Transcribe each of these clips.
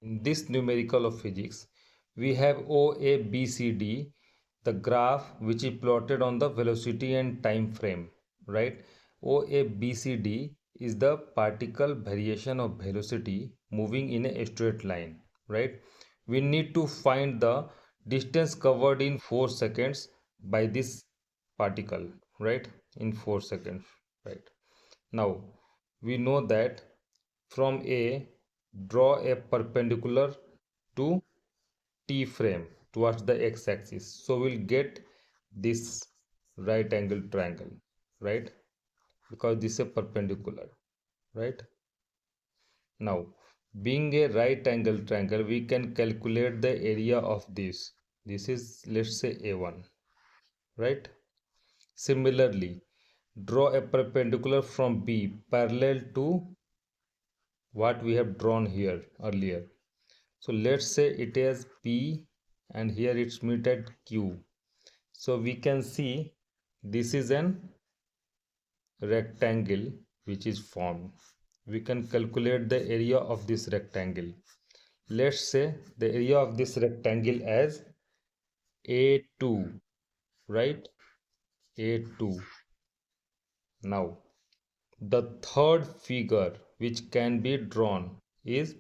In this numerical of physics, we have OABCD, the graph which is plotted on the velocity and time frame, right? OABCD is the particle variation of velocity moving in a straight line, right? We need to find the distance covered in 4 seconds by this particle, right? In 4 seconds, right? Now, we know that from A, draw a perpendicular to T frame towards the x-axis. So we'll get this right angle triangle, right? Because this is a perpendicular, right? Now, being a right angle triangle, we can calculate the area of this. This is, let's say, A1, right? Similarly, draw a perpendicular from B parallel to what we have drawn here earlier. So let's say it is P and here it's meet at Q. So we can see this is an rectangle which is formed. We can calculate the area of this rectangle. Let's say the area of this rectangle as A2, right? A2. Now, the third figure which can be drawn is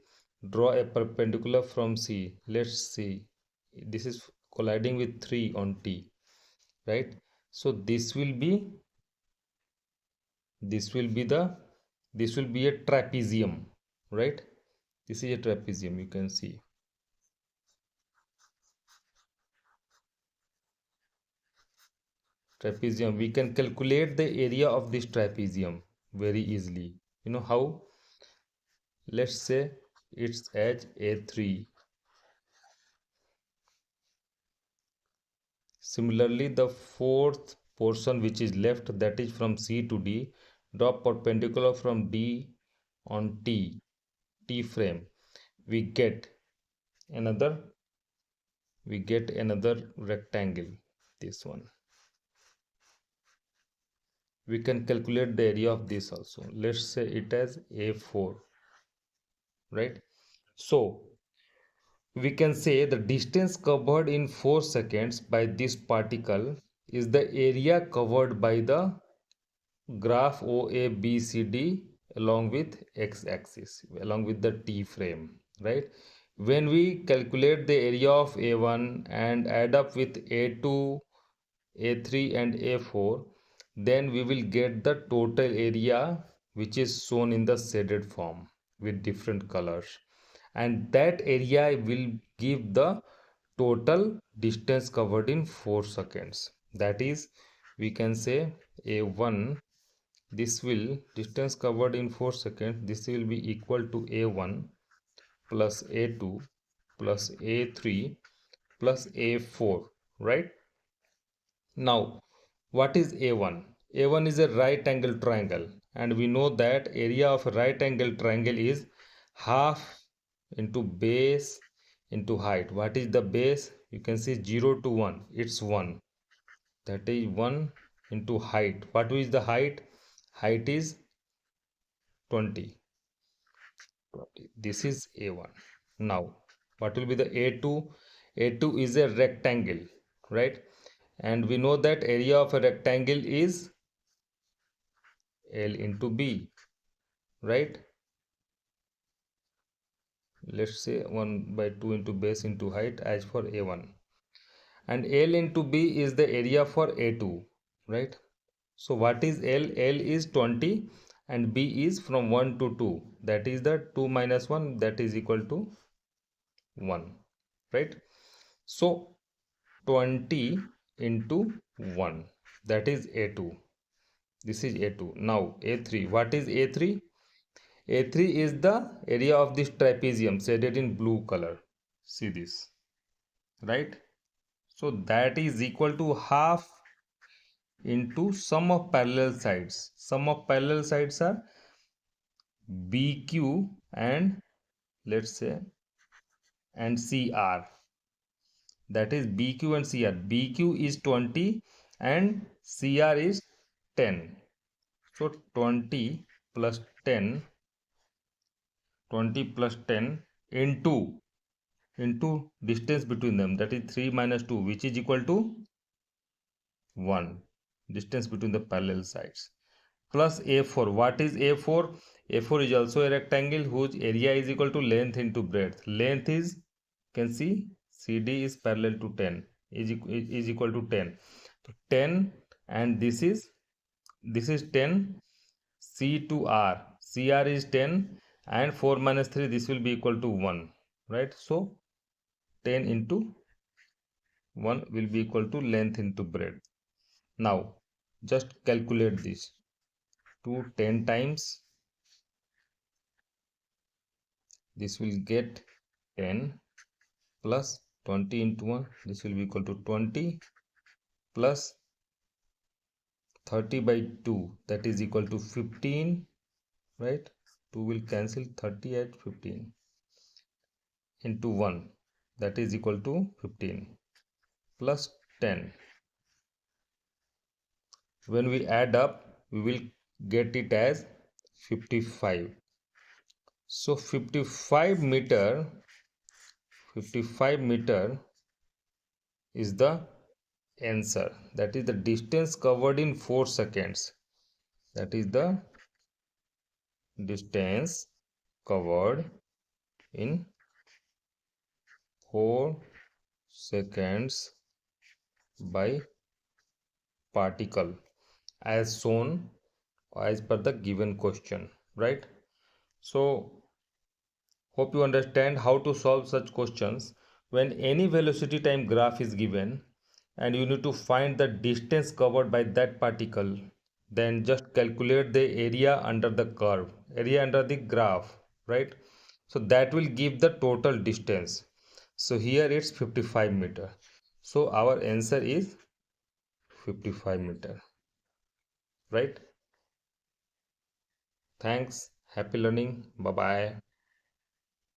draw a perpendicular from C. Let's see. This is colliding with 3 on T, right? So this will be a trapezium, right? This is a trapezium, you can see. Trapezium, we can calculate the area of this trapezium very easily. You know how? Let's say its edge A3. Similarly, the fourth portion which is left, that is from C to D, draw perpendicular from D on T frame. We get another rectangle, this one. We can calculate the area of this also. Let's say it as A4, right? So we can say the distance covered in 4 seconds by this particle is the area covered by the graph OABCD along with x-axis, along with the T frame, right? When we calculate the area of A1 and add up with A2, A3 and A4, then we will get the total area which is shown in the shaded form with different colors, and that area will give the total distance covered in 4 seconds. That is, we can say A1, this will distance covered in 4 seconds, this will be equal to A1 plus A2 plus A3 plus A4, right? Now, what is A1? A1 is a right angle triangle, and we know that area of a right angle triangle is half into base into height. What is the base? You can see 0 to 1, it's 1. That is 1 into height. What is the height? Height is 20. This is A1. Now, what will be the A2? A2 is a rectangle, right? And we know that area of a rectangle is L into B, right? Let's say 1 by 2 into base into height as for A1. And L into B is the area for A2, right? So what is L? L is 20 and B is from 1 to 2. That is the 2 minus 1, that is equal to 1, right? So 20 into 1, that is A2. This is A2. Now A3. What is A3? A3 is the area of this trapezium shaded in blue color. See this, right? So that is equal to half into sum of parallel sides. Sum of parallel sides are BQ and let's say and CR. That is BQ and CR. BQ is 20 and CR is 10. So 20 plus 10 into distance between them, that is 3 minus 2, which is equal to 1, distance between the parallel sides, plus A4. What is A4? A4 is also a rectangle whose area is equal to length into breadth. Length is, you can see, CD is parallel to 10, is equal to 10. So 10, and this is 10, C to R. CR is 10, and 4 minus 3, this will be equal to 1, right? So 10 into 1 will be equal to length into breadth. Now just calculate this. 2 10 times, this will get 10, plus 20 into 1, this will be equal to 20, plus 30 by 2, that is equal to 15, right? 2 will cancel, 30 at 15, into 1, that is equal to 15, plus 10. When we add up, we will get it as 55. So 55 meter is the answer. That is the distance covered in 4 seconds. That is the distance covered in 4 seconds by particle, as shown as per the given question, right? So hope you understand how to solve such questions. When any velocity time graph is given and you need to find the distance covered by that particle, then just calculate the area under the curve, area under the graph, right? So that will give the total distance. So here it's 55 meter. So our answer is 55 meter, right? Thanks. Happy learning. Bye bye.